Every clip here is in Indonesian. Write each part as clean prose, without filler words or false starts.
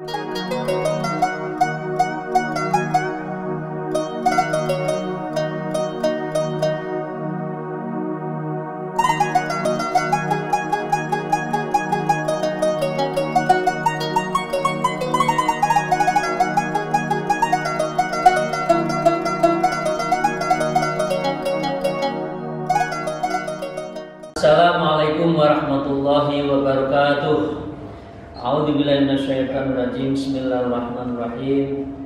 Assalamualaikum warahmatullahi wabarakatuh. A'udzubillahi minasyaitonirrajim. Bismillahirrahmanirrahim.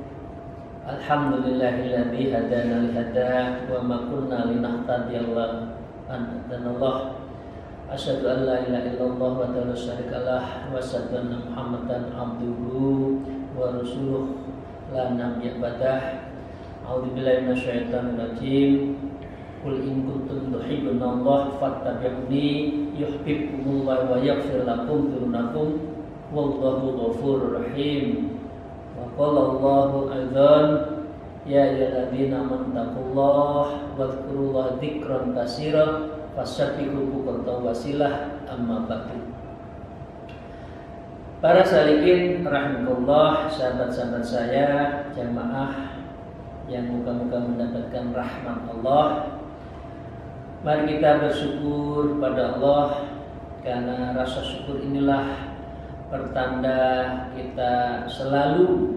Alhamdulillahilladzi hadana lihada wa ma kunna linahtadiya laula an hadanallah. Asyhadu an la ilaha illallah wa la syarikalah wa asyhadu anna Muhammadan abduhu wa rasuluh la nabiyya ba'dah. A'udzubillahi minasyaitonirrajim. Qul in kuntum tuhibbunallaha fattabi'uni yuhibbukumullah wa yaghfir lakum dzunubakum wallahu ghafurur rahim. Wa qala Allahu aidan ya ayyuhalladzina amanu taqullaha wadhkurullaha dzikran katsiran fasabbihu bukratan wasilah amma ba'du. Para salikin rahimakumullah, sahabat-sahabat saya, jamaah yang moga-moga mendapatkan rahmat Allah. Mari kita bersyukur pada Allah, karena rasa syukur inilah pertanda kita selalu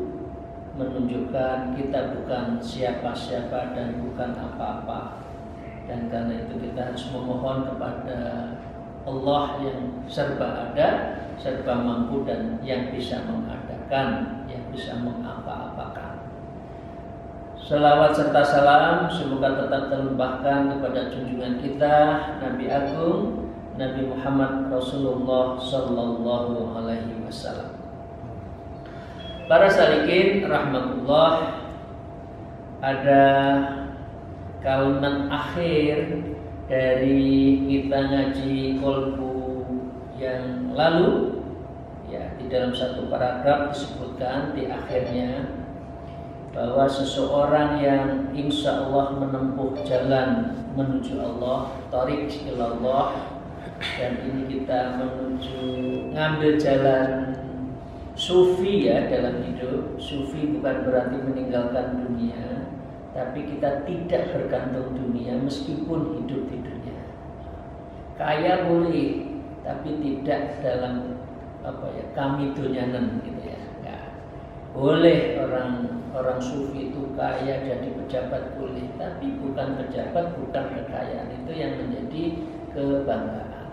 menunjukkan kita bukan siapa-siapa dan bukan apa-apa. Dan karena itu kita harus memohon kepada Allah yang serba ada, serba mampu, dan yang bisa mengadakan, yang bisa mengapa-apakan. Salawat serta salam semoga tetap terlimpahkan kepada junjungan kita Nabi Agung Nabi Muhammad Rasulullah Sallallahu Alaihi Wasallam. Para salikin rahmatullah, ada kalimat akhir dari kita ngaji kolbu yang lalu, ya, di dalam satu paragraf disebutkan di akhirnya bahwa seseorang yang insya Allah menempuh jalan menuju Allah, thariq ilallah, dan ini kita menuju ngambil jalan sufi ya dalam hidup. Sufi bukan berarti meninggalkan dunia, tapi kita tidak bergantung dunia meskipun hidup di dunia. Kaya boleh, tapi tidak dalam kami dunyanan gitu ya. Nggak boleh orang sufi itu kaya jadi pejabat boleh, tapi bukan pejabat, bukan kekayaan itu yang menjadi kebanggaan.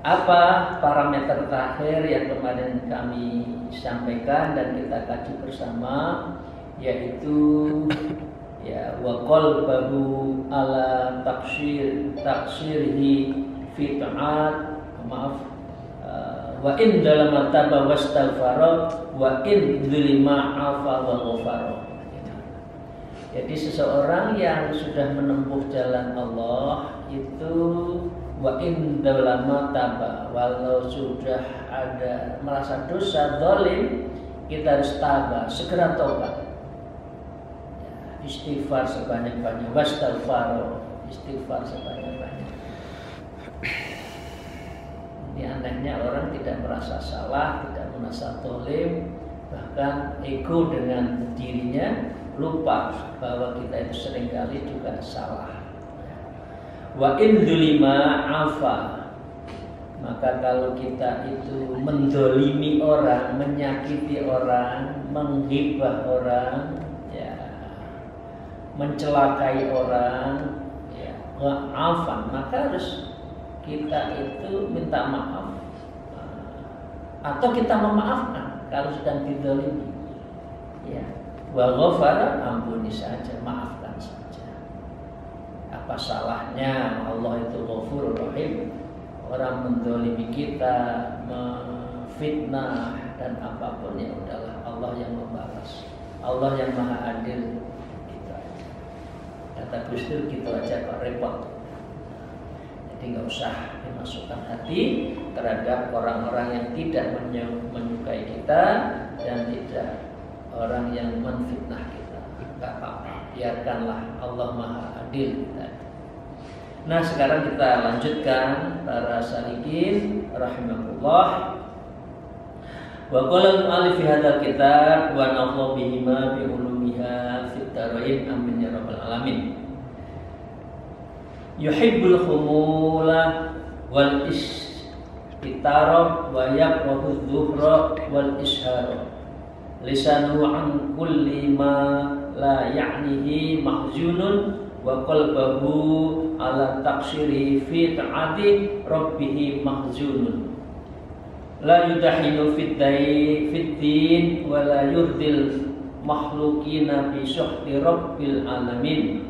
Apa parameter terakhir yang kemarin kami sampaikan dan kita kaji bersama, yaitu ya wa qalbuhu ala taksirhi fi ta'at, wa in dalam taba wastaghfara wa in dzulima afa wa ghafara. Jadi seseorang yang sudah menempuh jalan Allah itu wa in dalam taba, walau sudah ada merasa dosa zalim, kita harus tabah, segera tobat, istighfar sebanyak-banyak, wastaghfara, istighfar sebanyak-banyak. Ini anehnya orang tidak merasa salah, tidak merasa zalim, bahkan ego dengan dirinya lupa bahwa kita itu seringkali juga salah. Wa in dzulima afa, maka kalau kita itu mendolimi orang, menyakiti orang, menghibah orang, ya, mencelakai orang, ya, afan, maka harus kita itu minta maaf atau kita memaafkan kalau sedang dizalimi, ya, wa ghafara, ampuni saja, maafkan saja. Apa salahnya? Allah itu Ghafurur Rahim. Orang menzalimi kita, memfitnah dan apapun, ya udahlah, Allah yang membalas, Allah yang Maha Adil. Gitu aja. Kata Gus Dur, gitu aja kok repot. Jadi nggak usah dimasukkan hati terhadap orang-orang yang tidak menyukai kita dan tidak orang yang menfitnah kita. Nggak apa-apa, biarkanlah, Allah Maha Adil. Nah, sekarang kita lanjutkan para salikin rahimahullah. Wa qala al-mu'allif fi hadzal kitab wa nafa'u bihima bi ulumiha fid darain amin ya rabbal alamin. Yuhibbul khumula wal istitara wa yakrahu dhuhra wal ishara. Lisanu an kulli ma la ya'nihi mahzunun wa qalbuhu ala taqsiri fi ta'ati rabbih mahzunun. La yudahinu fid din wa la yurdil makhluqina bi syuhdi rabbil alamin.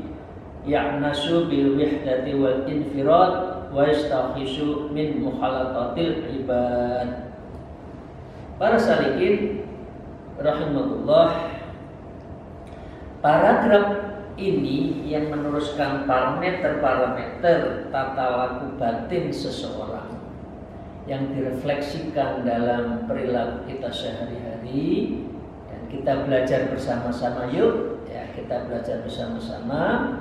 Ya'nasu bil wihdati wal infirad wa yastakhisu min mukhalatatil ibad. Para salikin rahimahullah, paragraf ini yang meneruskan parameter tata laku batin seseorang yang direfleksikan dalam perilaku kita sehari-hari, dan kita belajar bersama-sama. Yuk ya, kita belajar bersama-sama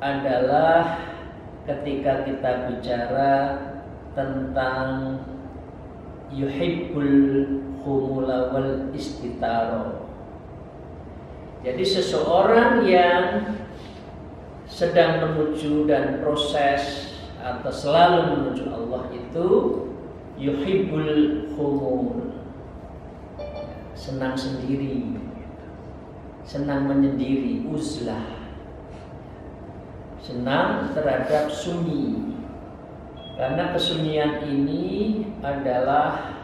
adalah ketika kita bicara tentang yuhibbul khumula wal istitaro. Jadi seseorang yang sedang menuju dan proses atau selalu menuju Allah itu yuhibbul khumul, senang sendiri, senang menyendiri, uzlah, senang terhadap sunyi. Karena kesunyian ini adalah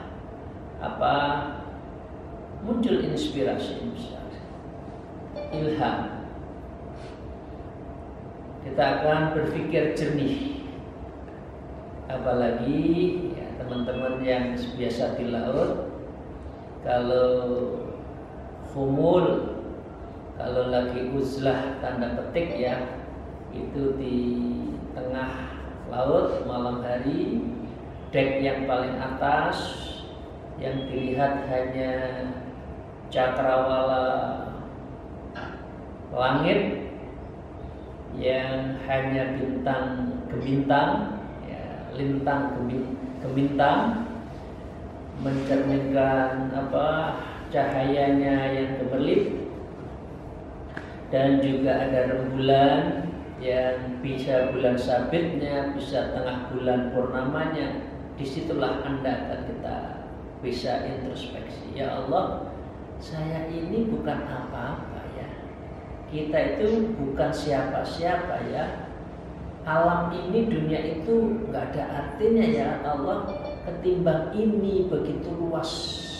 apa? Muncul inspirasi, ilham. Kita akan berpikir jernih. Apalagi ya, teman-teman yang biasa di laut, kalau khumul, kalau lagi uzlah tanda petik ya, itu di tengah laut malam hari, dek yang paling atas yang dilihat hanya cakrawala langit, yang hanya bintang gemintang, ya, lintang gemintang, mencerminkan cahayanya yang gemerlip, dan juga ada rembulan yang bisa bulan sabitnya, bisa tengah bulan purnamanya. Disitulah Anda akan kita bisa introspeksi. Ya Allah, saya ini bukan apa-apa ya. Kita itu bukan siapa-siapa ya. Alam ini, dunia itu nggak ada artinya ya Allah, ketimbang ini begitu luas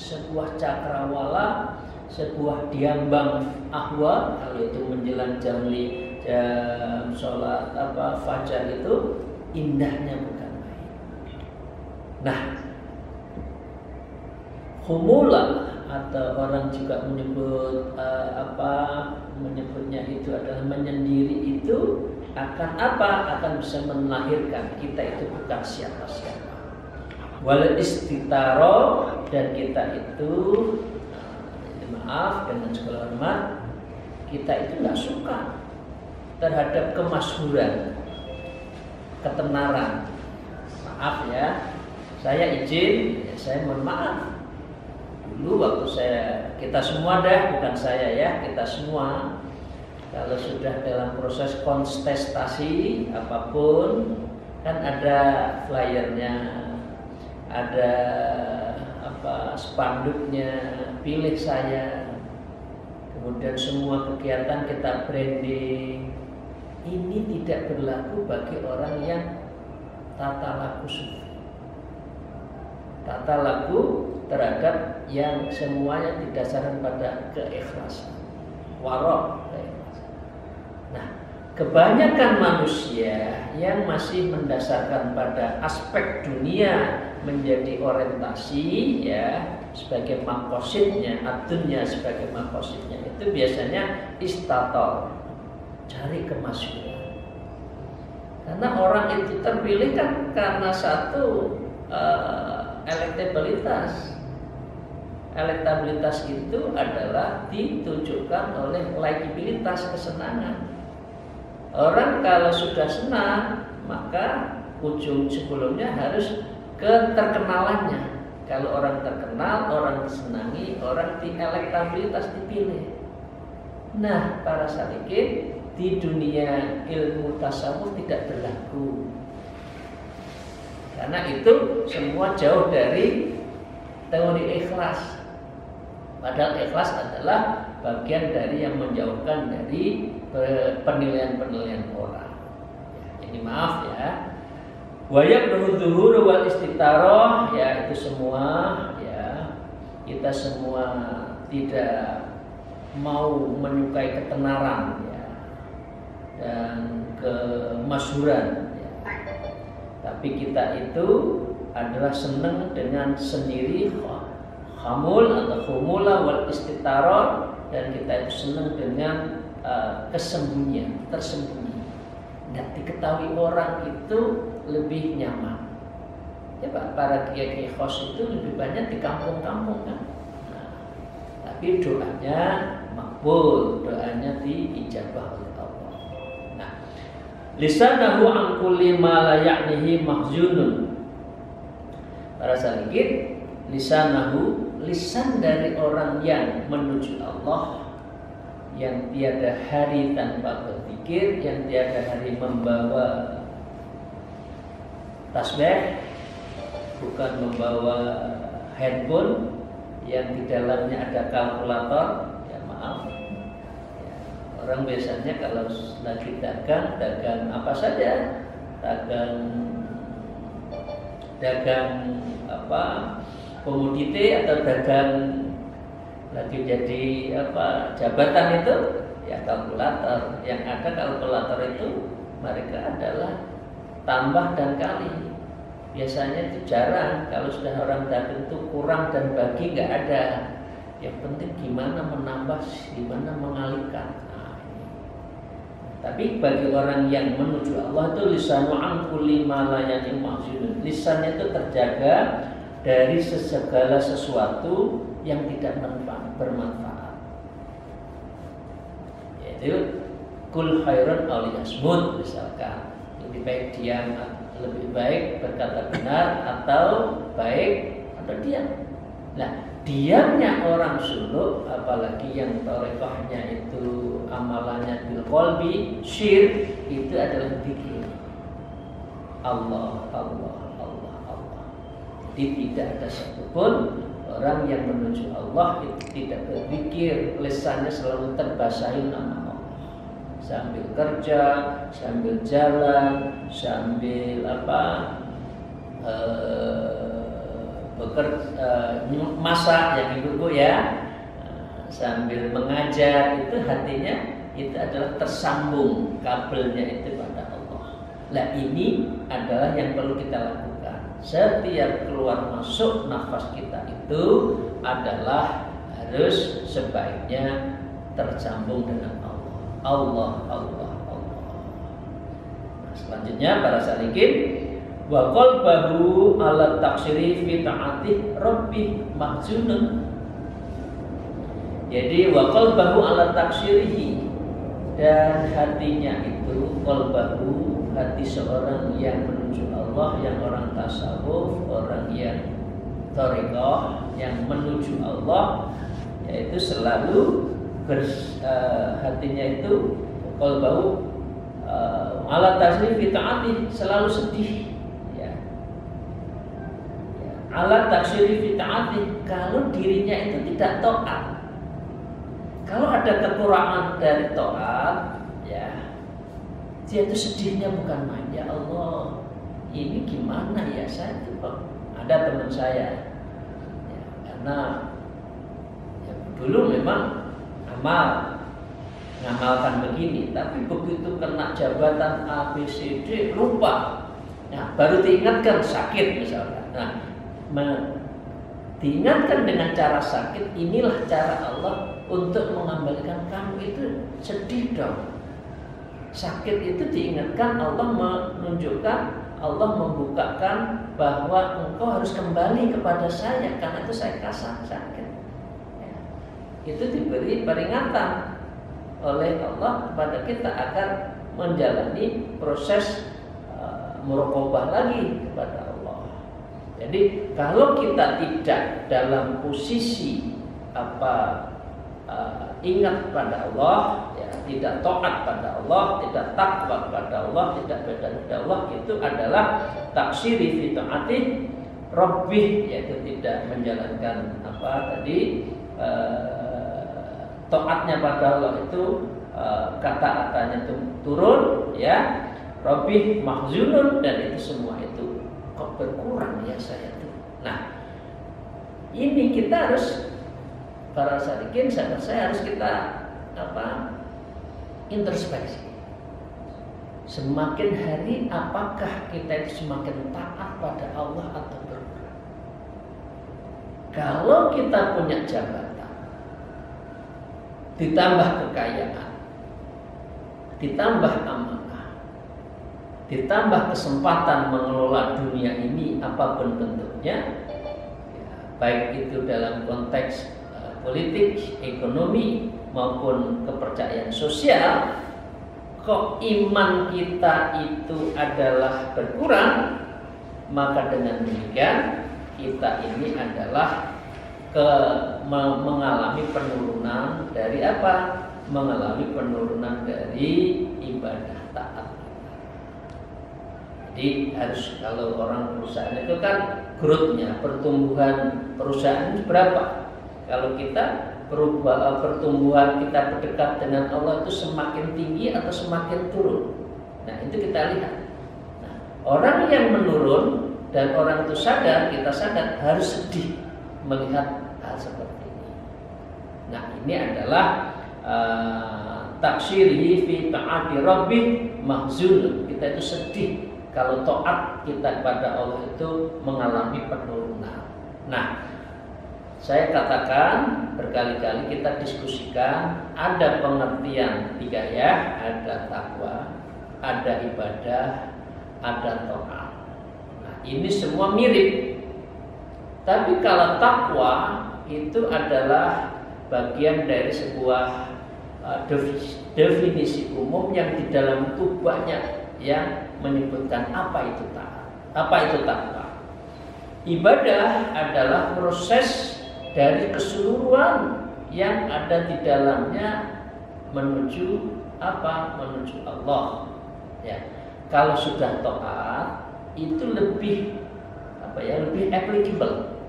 sebuah cakrawala, sebuah diambang ahwa. Kalau itu menjelang jam sholat fajar itu indahnya bukan main. Nah, khumula atau orang juga menyebutnya itu adalah menyendiri, itu akan akan bisa melahirkan kita itu bukan siapa-siapa. Wal istitaro, dan kita itu maaf dengan segala hormat, kita itu nggak suka terhadap kemasyhuran, ketenaran. Maaf ya, saya izin, ya, saya mohon maaf. Dulu waktu kita semua bukan saya ya, kita semua kalau sudah dalam proses kontestasi apapun, kan ada flyernya, ada spanduknya, pilih saya. Kemudian semua kegiatan kita branding. Ini tidak berlaku bagi orang yang tata laku sufi. Tata laku terhadap yang semuanya didasarkan pada keikhlasan, warok, keikhlasan. Nah, kebanyakan manusia yang masih mendasarkan pada aspek dunia menjadi orientasi ya, sebagai maqasidnya, ad-dunya sebagai maqasidnya, itu biasanya istator, cari kemasyhuran. Karena orang itu terpilih kan karena satu elektabilitas. Elektabilitas itu adalah ditunjukkan oleh likabilitas, kesenangan. Orang kalau sudah senang, maka ujung sebelumnya harus keterkenalannya. Kalau orang terkenal, orang disenangi, orang elektabilitas dipilih. Nah, para salikin di dunia ilmu tasawuf tidak berlaku. Karena itu semua jauh dari teori ikhlas. Padahal ikhlas adalah bagian dari yang menjauhkan dari penilaian-penilaian orang. Ini maaf ya. Wayak zuhur wal istitaroh, ya itu semua ya, kita semua tidak mau menyukai ketenaran ya, dan kemasyhuran ya. Tapi kita itu adalah senang dengan sendiri, hamul atau humula wal istitaroh, dan kita itu senang dengan kesembunyian, tersembunyi. Tidak diketahui orang itu lebih nyaman. Ya Pak, para kiai khos itu lebih banyak di kampung-kampung kan. Nah, tapi doanya makbul, doanya diijabah oleh Allah. Nah, lisanahu an kulli ma la ya'nihi mahzunun. Para salikin, lisanahu, lisan dari orang yang menuju Allah, yang tiada hari tanpa berpikir, yang tiada hari membawa tasbih, bukan membawa handphone yang di dalamnya ada kalkulator. Ya maaf ya, orang biasanya kalau lagi dagang apa saja, dagang apa komoditi atau dagang lagi jadi apa jabatan itu ya kalkulator. Yang ada kalkulator itu mereka adalah tambah dan kali. Biasanya itu jarang. Kalau sudah orang dagang itu kurang dan bagi nggak ada. Yang penting gimana menambah, gimana mengalihkan. Nah, ini. Tapi bagi orang yang menuju Allah itu lisanu an kulli ma la ya'ni mahzunun. Lisannya itu terjaga dari segala sesuatu yang tidak bermanfaat. Yaitu kul khairan aw liyasmut, misalkan lebih baik diam, lebih baik berkata benar atau baik atau diam. Nah, diamnya orang suluk, apalagi yang tarekahnya itu amalannya bil qalbi, syirk, itu adalah zikir. Allah, Allah, Allah, Allah. Jadi tidak ada satupun orang yang menuju Allah itu tidak berzikir, lisannya selalu terbasahi nama Allah. Sambil kerja, sambil jalan, sambil bekerja, masak yang ibu ya, sambil mengajar, itu hatinya itu adalah tersambung kabelnya itu pada Allah. Nah, ini adalah yang perlu kita lakukan. Setiap keluar masuk nafas kita itu adalah harus sebaiknya tersambung dengan Allah. Allah, Allah, Allah. Nah, selanjutnya para salikin, wa qalbahu ala taksiri fi ta'ati rabbi mahzunun. Jadi wa qalbahu ala taksirihi, dan hatinya itu qalbahu, hati seorang yang menuju Allah, yang orang tasawuf, orang yang thariqah, yang menuju Allah, yaitu selalu hatinya itu qalbahu ala taksiri fi ta'ati, selalu sedih. Alat taksiri fi ta'ati, kalau dirinya itu tidak taat. Kalau ada kekurangan dari taat, ya dia itu sedihnya bukan main. Ya Allah, ini gimana ya, saya itu kok ada teman saya ya, karena ya, dulu memang ngamalkan begini, tapi begitu kena jabatan A, B, C, D lupa. Nah, baru diingatkan sakit misalnya. Nah, diingatkan dengan cara sakit, inilah cara Allah untuk mengembalikan kamu itu sedih dong. Sakit itu diingatkan, Allah menunjukkan, Allah membukakan bahwa engkau harus kembali kepada saya, karena itu saya kasih sakit ya. Itu diberi peringatan oleh Allah kepada kita agar menjalani proses muraqabah lagi kepada Allah. Jadi kalau kita tidak dalam posisi ingat pada Allah, ya, tidak taat pada Allah, tidak takwa pada Allah, tidak beda pada Allah, itu adalah taksiri fi taatih rabbih, yaitu tidak menjalankan taatnya pada Allah itu kata-katanya itu turun, ya, rabbih mahzunun, dan itu semua itu kok berkurang ya saya tuh. Nah, ini kita harus, para salikin, saya harus kita introspeksi. Semakin hari apakah kita itu semakin taat pada Allah atau berkurang? Kalau kita punya jabatan, ditambah kekayaan, ditambah amanah, ditambah kesempatan mengelola dunia ini apapun bentuknya, ya, baik itu dalam konteks politik, ekonomi, maupun kepercayaan sosial, kok iman kita itu adalah berkurang, maka dengan demikian kita ini adalah mengalami penurunan dari apa? Mengalami penurunan dari ibadah taat. Jadi harus, kalau orang perusahaan itu kan growth-nya, pertumbuhan perusahaan itu berapa? Kalau kita pertumbuhan kita berdekat dengan Allah itu semakin tinggi atau semakin turun. Nah, itu kita lihat. Nah, orang yang menurun dan orang itu sadar, kita sadar, harus sedih melihat hal seperti ini. Nah, ini adalah taksirihi fi ta'ati rabbih mahzun. Kita itu sedih kalau taat kita kepada Allah itu mengalami penurunan. Nah, saya katakan berkali-kali, kita diskusikan, ada pengertian tiga, ya, ada takwa, ada ibadah, ada taat. Nah, ini semua mirip. Tapi kalau takwa itu adalah bagian dari sebuah definisi umum yang di dalam itu banyak yang menyebutkan apa itu taat, apa itu takwa. Ibadah adalah proses dari keseluruhan yang ada di dalamnya menuju apa? Menuju Allah. Ya. Kalau sudah taat itu lebih lebih applicable.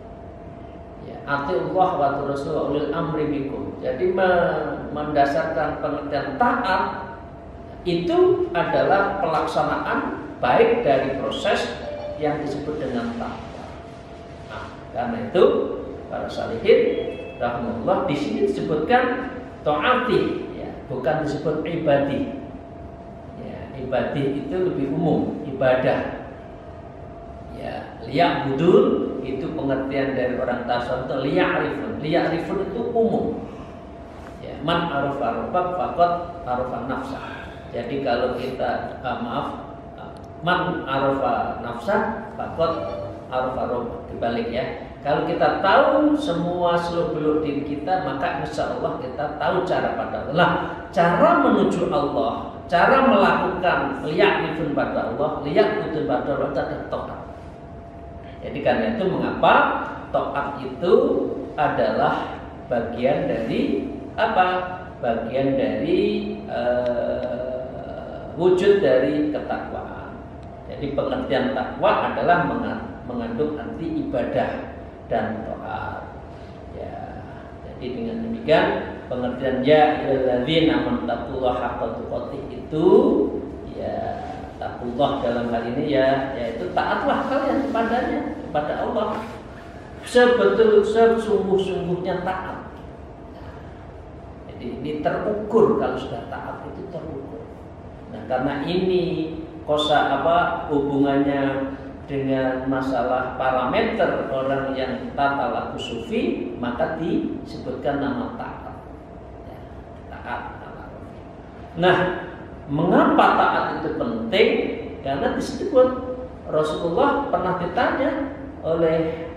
Ya, atiullah wa rasul ulil amri minkum. Jadi mendasarkan pengertian taat itu adalah pelaksanaan baik dari proses yang disebut dengan takwa. Nah, karena itu para salihin rahimahullah di sini disebutkan taati, ya, bukan disebut ibadi. Ya, ibadi itu lebih umum, ibadah. Ya, liya'budun itu pengertian dari orang tasawuf, liya'rifun. Liya'rifun itu umum. Ya, man arafa rabbak faqad arafa nafsa. Jadi kalau kita man arafa nafsa faqad arafa rabbak, dibalik, ya. Kalau kita tahu semua seluk-beluk diri kita, maka insya Allah kita tahu cara pada Allah. Cara menuju Allah, cara melakukan liya'rifun pada Allah, liya'budun pada Allah, adalah taat. Jadi karena itu mengapa taat itu adalah bagian dari apa? Bagian dari wujud dari ketakwaan. Jadi pengertian takwa adalah mengandung arti ibadah dan taat. Ya, jadi dengan demikian pengertian ya ayyuhalladzina amanu taqullaha haqqa tuqatih itu, ya, takullah dalam hal ini, ya, yaitu taatlah kalian kepadanya, kepada Allah sesungguh-sungguhnya taat. Jadi ini terukur, kalau sudah taat itu terukur. Nah, karena ini hubungannya dengan masalah parameter orang yang tata laku sufi, maka disebutkan nama taat. Ya, taat. Nah, mengapa taat itu penting? Karena disebut Rasulullah pernah ditanya oleh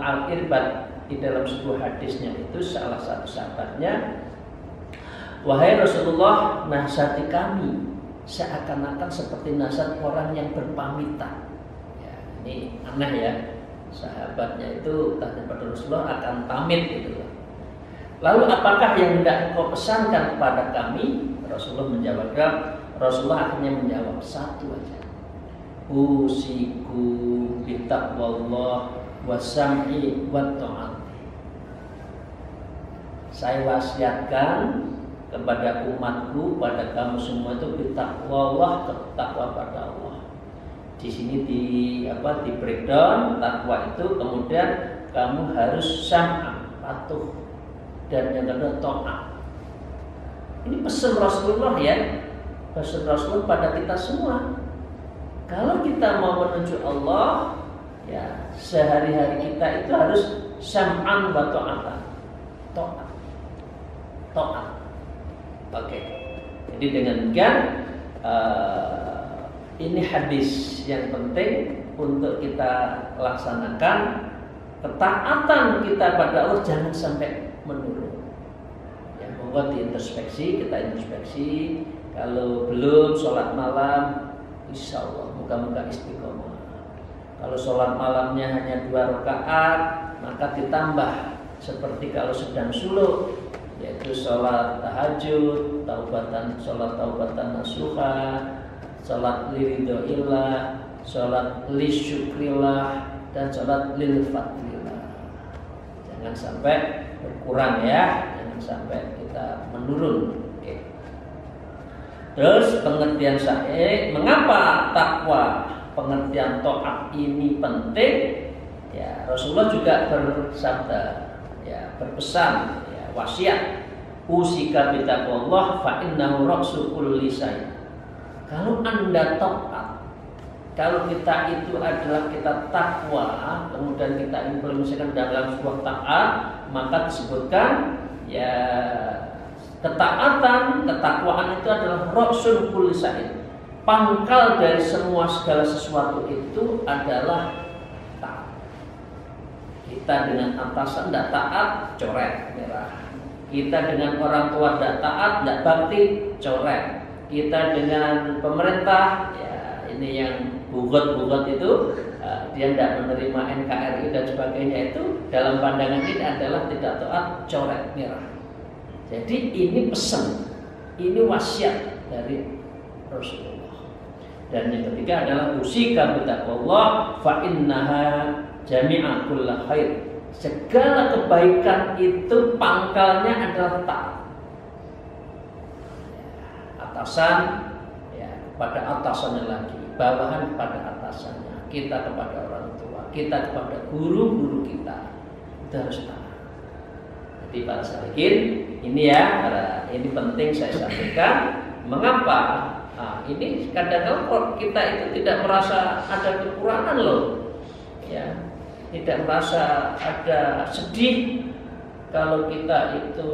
Al-Irbad di dalam sebuah hadisnya, itu salah satu sahabatnya, wahai Rasulullah, nasihati kami seakan-akan seperti nasihat orang yang berpamitan. Ya, ini aneh, ya. Sahabatnya itu tanya pada Rasulullah akan pamit gitu. Lalu apakah yang hendak engkau pesankan kepada kami? Rasulullah akhirnya menjawab satu aja. Usiku bitaqwallah wasam'i wa ta'ati. Saya wasiatkan kepada umatku, pada kamu semua itu bitaqwallah, takwa pada Allah. Di sini di breakdown takwa itu kemudian kamu harus sam'a, patuh, dan yang kedua ta'at. Ini pesan Rasulullah ya, pesan Rasulullah pada kita semua. Kalau kita mau menuju Allah, ya sehari-hari kita itu harus sam'an wa ta'atan, ta'at. Oke. Jadi dengan demikian ini hadis yang penting untuk kita laksanakan. Ketaatan kita pada Allah jangan sampai menurun. Yang membuat diintrospeksi, kita introspeksi. Kalau belum sholat malam, insya Allah moga-moga istiqomah. Kalau sholat malamnya hanya 2 rakaat, maka ditambah seperti kalau sedang suluk, yaitu sholat tahajud, sholat taubatan nasuha, sholat liridhoillah, sholat lisyukrillah, dan sholat lil fadlillah. Jangan sampai berkurang ya, jangan sampai kita menurun. Oke. Terus pengertian saya, mengapa takwa, pengertian taat ini penting? Ya, Rasulullah juga bersabda, ya, berpesan, ya, wasiat, usika bitaqwallah fa innahu ra'su kulli syai'. Kalau Anda taat, kalau kita itu adalah kita takwa, kemudian kita implementasikan dalam sebuah taat, maka disebutkan ya ketaatan, ketakwaan itu adalah ra'sul kulli syai'. Pangkal dari segala sesuatu itu adalah taat. Kita dengan atasan tidak taat, coret, merah. Kita dengan orang tua tidak taat, tidak bakti, coret. Kita dengan pemerintah, ya ini yang bugot itu, dia tidak menerima NKRI dan sebagainya, itu dalam pandangan ini adalah tidak taat, coret, merah. Jadi ini pesan, ini wasiat dari Rasulullah. Dan yang ketiga adalah usika bitaqwallah fa innaha jami'a kulli khair. Segala kebaikan itu pangkalnya adalah taat. Atasan ya kepada atasannya lagi, bawahan kepada atasannya, kita kepada orang tua, kita kepada guru-guru kita, itu harus taat. Jadi para salikin ini ya, ini penting saya sampaikan. Mengapa? Ini kadang-kadang kita itu tidak merasa ada kekurangan loh, ya, tidak merasa ada sedih kalau kita itu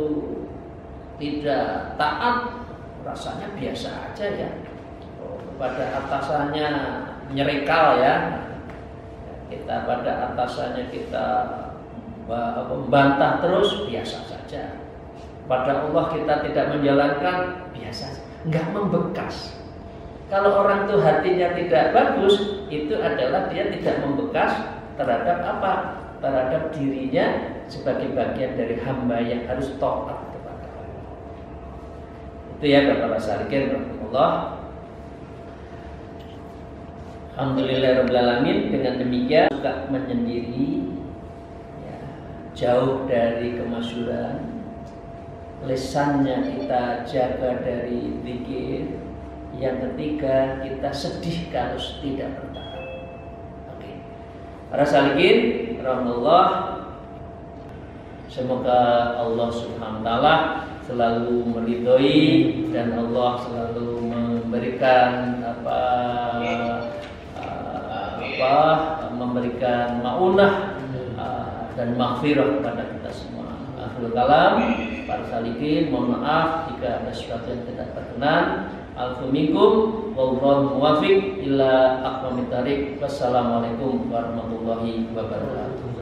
tidak taat. Rasanya biasa aja ya. Pada atasannya nyerekal ya. Kita pada atasannya kita membantah terus, biasa saja. Pada Allah kita tidak menjalankan, biasa, nggak membekas. Kalau orang itu hatinya tidak bagus, itu adalah dia tidak membekas terhadap apa? Terhadap dirinya sebagai bagian dari hamba yang harus taat. Itu ya Bapak Salikin rahimahullah. Alhamdulillahirabbil alamin. Dengan demikian suka menyendiri ya, jauh dari kemasyhuran. Lisannya kita jaga dari zikir. Yang ketiga, kita sedih kalau tidak bertaat. Oke. Para salikin rahimahullah, semoga Allah Subhanahu wa taala selalu meridhoi dan Allah selalu memberikan memberikan maunah dan maghfirah kepada kita semua. Akhirul kalam, para salikin, mohon maaf jika ada sesuatu yang tidak berkenan. Alhamdulillah, wallahu muwaffiq ila aqwamit thariq. Wassalamualaikum warahmatullahi wabarakatuh.